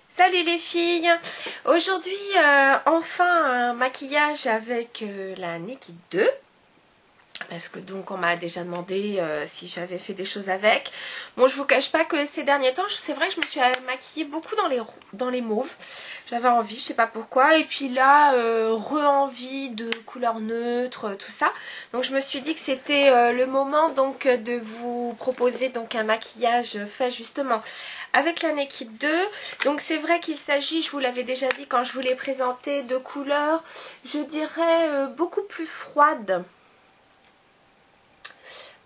Salut les filles. Aujourd'hui enfin un maquillage avec la Naked 2 parce que donc on m'a déjà demandé si j'avais fait des choses avec. Bon, je vous cache pas que ces derniers temps c'est vrai que je me suis maquillée beaucoup dans les mauves. J'avais envie, je sais pas pourquoi, et puis là re-envie de couleurs neutres, tout ça. Donc je me suis dit que c'était le moment donc de vous proposer donc un maquillage fait justement avec la Naked 2. Donc c'est vrai qu'il s'agit, je vous l'avais déjà dit quand je vous l'ai présenté, de couleurs, je dirais beaucoup plus froides.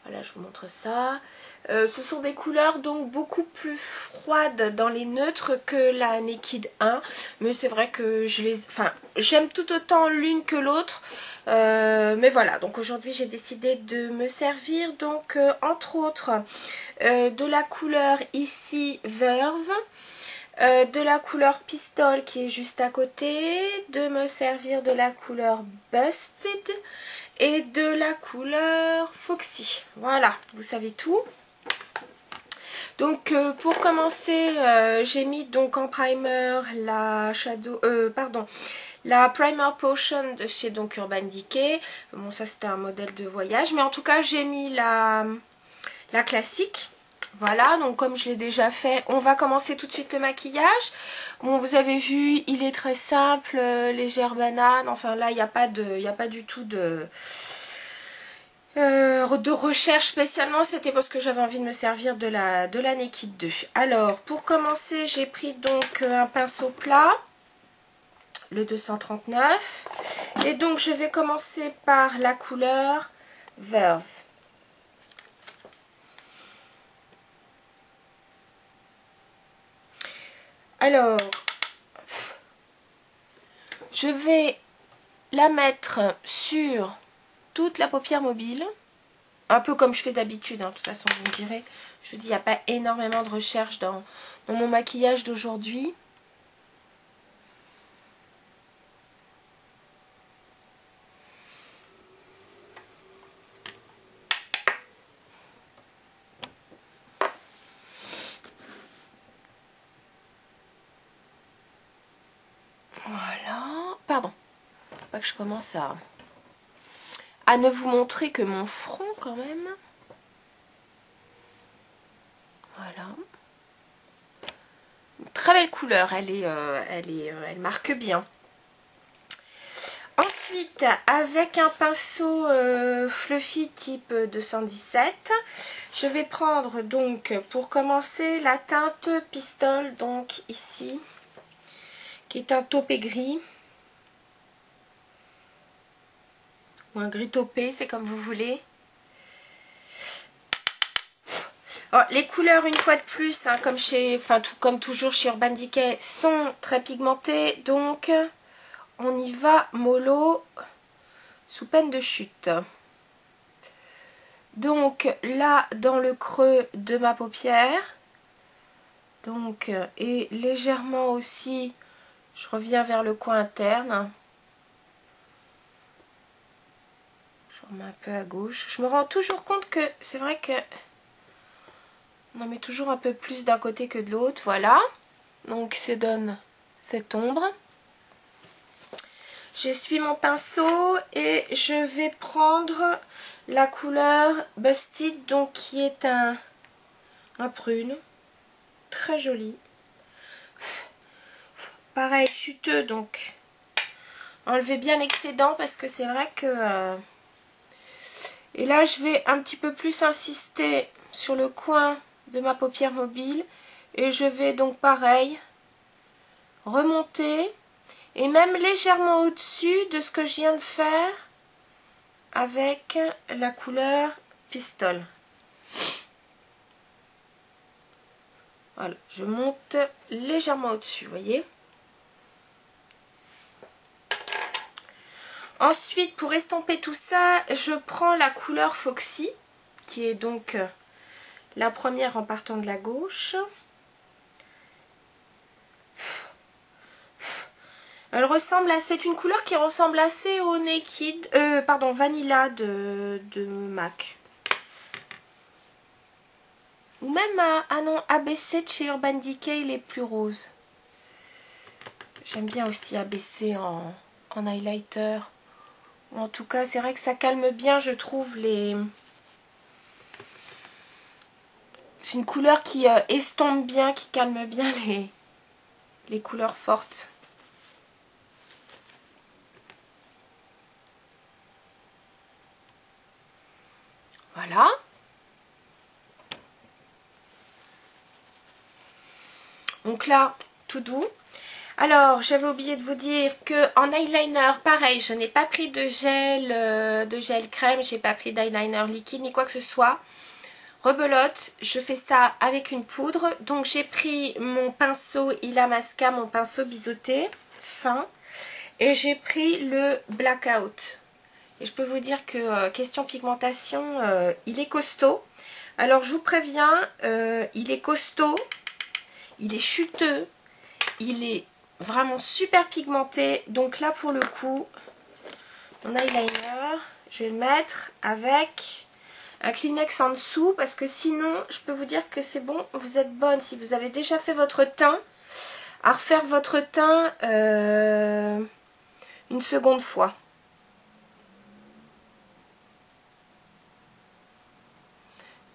Voilà, je vous montre ça. Ce sont des couleurs donc beaucoup plus froides dans les neutres que la Naked 1. Mais c'est vrai que j'aime tout autant l'une que l'autre. Mais voilà, donc aujourd'hui j'ai décidé de me servir donc entre autres de la couleur ici Verve. De la couleur Pistol qui est juste à côté, de me servir de la couleur Busted et de la couleur Foxy. Voilà, vous savez tout. Donc pour commencer, j'ai mis donc en primer la la Primer Potion de chez donc Urban Decay. Bon, ça c'était un modèle de voyage, mais en tout cas j'ai mis la classique. Voilà, donc comme je l'ai déjà fait, on va commencer tout de suite le maquillage. Bon, vous avez vu, il est très simple, légère banane. Enfin là, il n'y a pas du tout de recherche spécialement. C'était parce que j'avais envie de me servir de la Naked 2. Alors, pour commencer, j'ai pris donc un pinceau plat, le 239. Et donc, je vais commencer par la couleur Verve. Alors, je vais la mettre sur toute la paupière mobile, un peu comme je fais d'habitude, hein. De toute façon vous me direz, je vous dis, il n'y a pas énormément de recherche dans mon maquillage d'aujourd'hui. Voilà, pardon, faut pas que je commence à ne vous montrer que mon front quand même. Voilà. Une très belle couleur, elle marque bien. Ensuite, avec un pinceau fluffy type 217, je vais prendre donc pour commencer la teinte Pistol, donc ici, qui est un taupé gris. Ou un gris taupé, c'est comme vous voulez. Alors, les couleurs, une fois de plus, hein, comme toujours chez Urban Decay, sont très pigmentées. Donc, on y va mollo, sous peine de chute. Donc, là, dans le creux de ma paupière. Donc, et légèrement aussi, je reviens vers le coin interne. Je remets un peu à gauche. Je me rends toujours compte que c'est vrai que on en met toujours un peu plus d'un côté que de l'autre. Voilà. Donc ça donne cette ombre. J'essuie mon pinceau et je vais prendre la couleur Busted, donc qui est un prune. Très joli. Pareil, chuteux, donc enlevez bien l'excédent parce que c'est vrai que... Et là, je vais un petit peu plus insister sur le coin de ma paupière mobile. Et je vais donc pareil remonter. Et même légèrement au-dessus de ce que je viens de faire avec la couleur Pistol. Voilà, je monte légèrement au-dessus, vous voyez. Ensuite, pour estomper tout ça, je prends la couleur Foxy, qui est donc la première en partant de la gauche. C'est une couleur qui ressemble assez au Naked, Vanilla de MAC. Ou même à non, ABC de chez Urban Decay, il est plus rose. J'aime bien aussi abaisser en highlighter. Ou en tout cas, c'est vrai que ça calme bien, je trouve, les... C'est une couleur qui estompe bien, qui calme bien les couleurs fortes. Voilà. Donc là, tout doux. Alors, j'avais oublié de vous dire que en eyeliner, pareil, je n'ai pas pris de gel crème, j'ai pas pris d'eyeliner liquide ni quoi que ce soit. Rebelote, je fais ça avec une poudre. Donc j'ai pris mon pinceau Illamasqua, mon pinceau biseauté fin, et j'ai pris le Blackout. Et je peux vous dire que question pigmentation, il est costaud. Alors je vous préviens, il est costaud, il est chuteux, il est vraiment super pigmenté. Donc là pour le coup, mon eyeliner, je vais le mettre avec un Kleenex en dessous, parce que sinon je peux vous dire que c'est bon, vous êtes bonne si vous avez déjà fait votre teint, à refaire votre teint une seconde fois.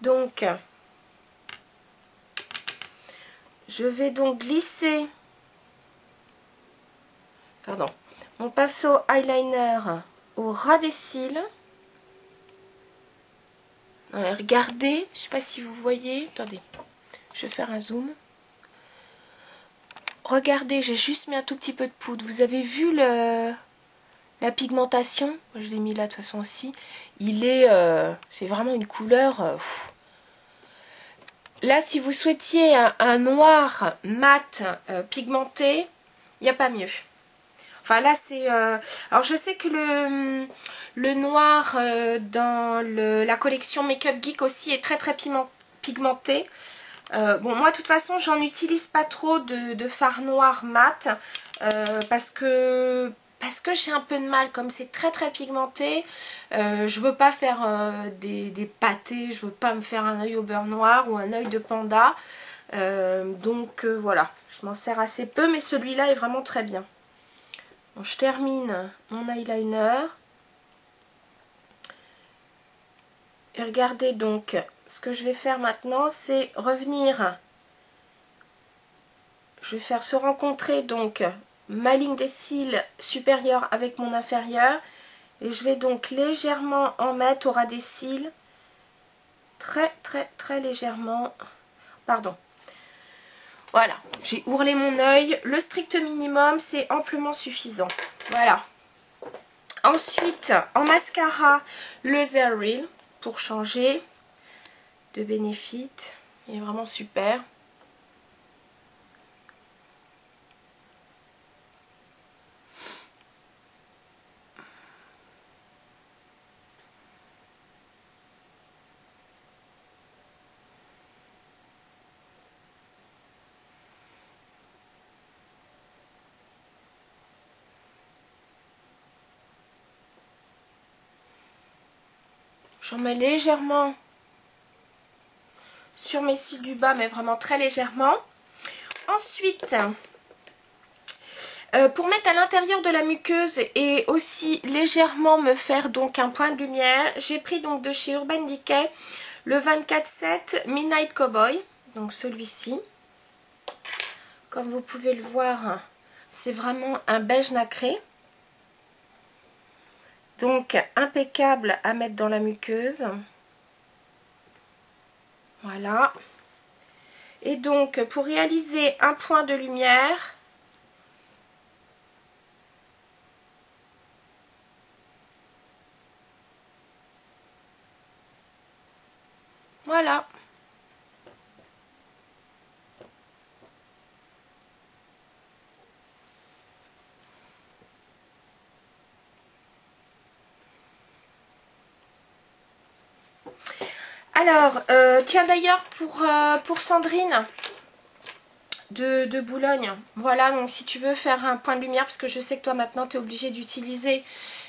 Donc je vais donc glisser mon pinceau eyeliner au ras des cils. Regardez, je ne sais pas si vous voyez, attendez, je vais faire un zoom. Regardez, j'ai juste mis un tout petit peu de poudre. Vous avez vu la pigmentation? Je l'ai mis là de toute façon aussi. C'est vraiment une couleur... Là, si vous souhaitiez un noir mat pigmenté, il n'y a pas mieux. Enfin là c'est... alors je sais que le noir dans la collection Makeup Geek aussi est très très pigmenté. Bon moi de toute façon j'en utilise pas trop de fard noir mat parce que j'ai un peu de mal, comme c'est très très pigmenté. Je veux pas faire des pâtés, je veux pas me faire un œil au beurre noir ou un œil de panda. Donc voilà, je m'en sers assez peu, mais celui-là est vraiment très bien. Bon, je termine mon eyeliner. Et regardez donc, ce que je vais faire maintenant, c'est revenir. Je vais faire se rencontrer donc ma ligne des cils supérieure avec mon inférieur. Et je vais donc légèrement en mettre au ras des cils. Très très très légèrement. Pardon. Voilà, j'ai ourlé mon œil. Le strict minimum, c'est amplement suffisant. Voilà. Ensuite, en mascara, le They're Real pour changer de Benefit. Il est vraiment super. J'en mets légèrement sur mes cils du bas, mais vraiment très légèrement. Ensuite, pour mettre à l'intérieur de la muqueuse et aussi légèrement me faire donc un point de lumière, j'ai pris donc de chez Urban Decay le 24/7 Midnight Cowboy, donc celui-ci. Comme vous pouvez le voir, c'est vraiment un beige nacré. Donc impeccable à mettre dans la muqueuse. Voilà. Et donc pour réaliser un point de lumière, voilà. Alors, tiens d'ailleurs pour Sandrine de Boulogne, voilà, donc si tu veux faire un point de lumière, parce que je sais que toi maintenant tu es obligé d'utiliser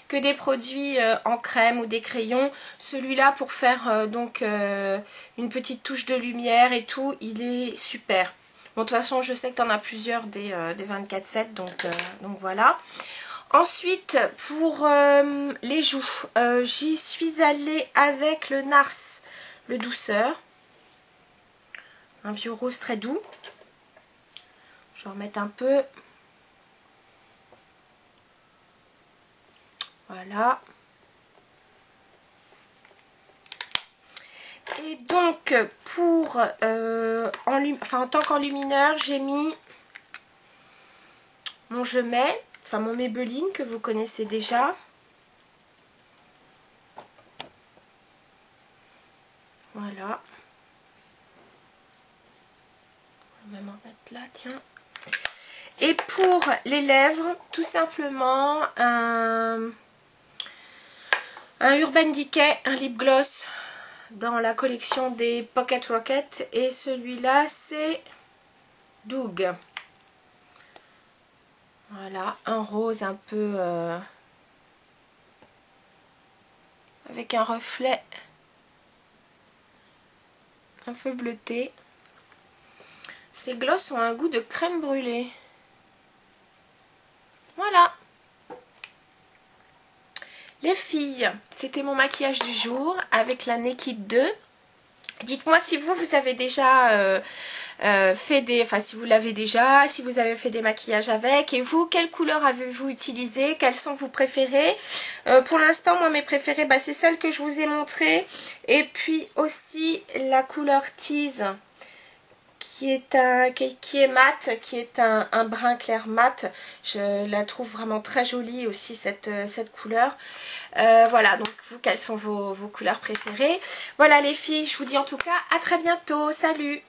que des produits en crème ou des crayons, celui-là pour faire donc une petite touche de lumière et tout, il est super. Bon, de toute façon, je sais que tu en as plusieurs des 24/7, donc voilà. Ensuite, pour les joues, j'y suis allée avec le Nars, le douceur. Un vieux rose très doux. Je vais en remettre un peu. Voilà. Et donc, pour en tant qu'enlumineur, j'ai mis mon Je Mets, enfin mon Maybelline que vous connaissez déjà. Voilà. On va même en mettre là, tiens. Et pour les lèvres, tout simplement un Urban Decay, un lip gloss dans la collection des Pocket Rocket. Et celui-là, c'est Doug. Voilà, un rose un peu avec un reflet un peu bleuté. Ces glosses ont un goût de crème brûlée. Voilà. Les filles, c'était mon maquillage du jour avec la Naked 2. Dites-moi si vous avez déjà fait des... Enfin, si vous l'avez déjà, si vous avez fait des maquillages avec. Et vous, quelle couleur avez-vous utilisé? Quelles sont vos préférées? Pour l'instant, moi, mes préférées, c'est celle que je vous ai montrée. Et puis aussi la couleur Tease, qui est mat, qui est un brun clair mat. Je la trouve vraiment très jolie aussi, cette couleur. Voilà, donc vous, quelles sont vos couleurs préférées? Voilà les filles, je vous dis en tout cas à très bientôt. Salut!